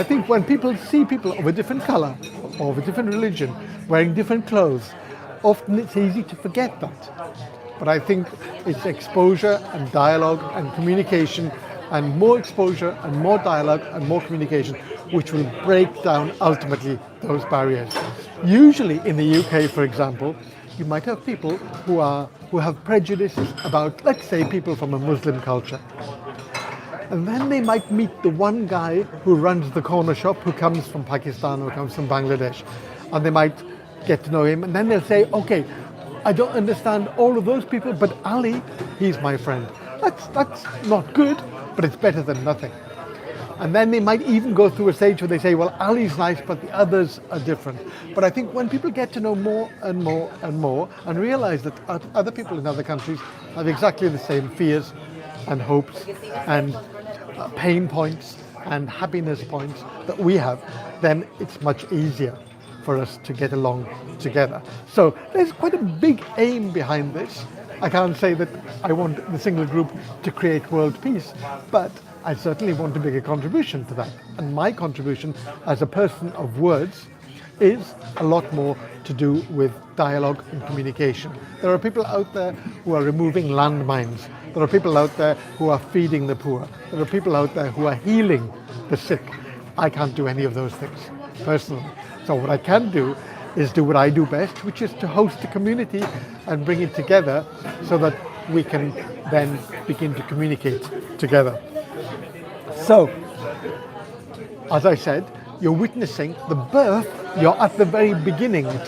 I think when people see people of a different color or of a different religion wearing different clothes, often it's easy to forget that. But I think it's exposure and dialogue and communication, and more exposure and more dialogue and more communication which will break down ultimately those barriers. Usually in the UK, for example, you might have people who have prejudices about, let's say, people from a Muslim culture. And then they might meet the one guy who runs the corner shop who comes from Pakistan or comes from Bangladesh. And they might get to know him. And then they'll say, okay, I don't understand all of those people, but Ali, he's my friend. That's not good, but it's better than nothing. And then they might even go through a stage where they say, well, Ali's nice, but the others are different. But I think when people get to know more and more and more and realize that other people in other countries have exactly the same fears and hopes and pain points and happiness points that we have, then it's much easier for us to get along together. So there's quite a big aim behind this. I can't say that I want the single group to create world peace, but I certainly want to make a contribution to that. And my contribution as a person of words is a lot more to do with dialogue and communication. There are people out there who are removing landmines. There are people out there who are feeding the poor. There are people out there who are healing the sick. I can't do any of those things personally. So what I can do is do what I do best, which is to host a community and bring it together so that we can then begin to communicate together. So, as I said, you're witnessing the birth, you're at the very beginning.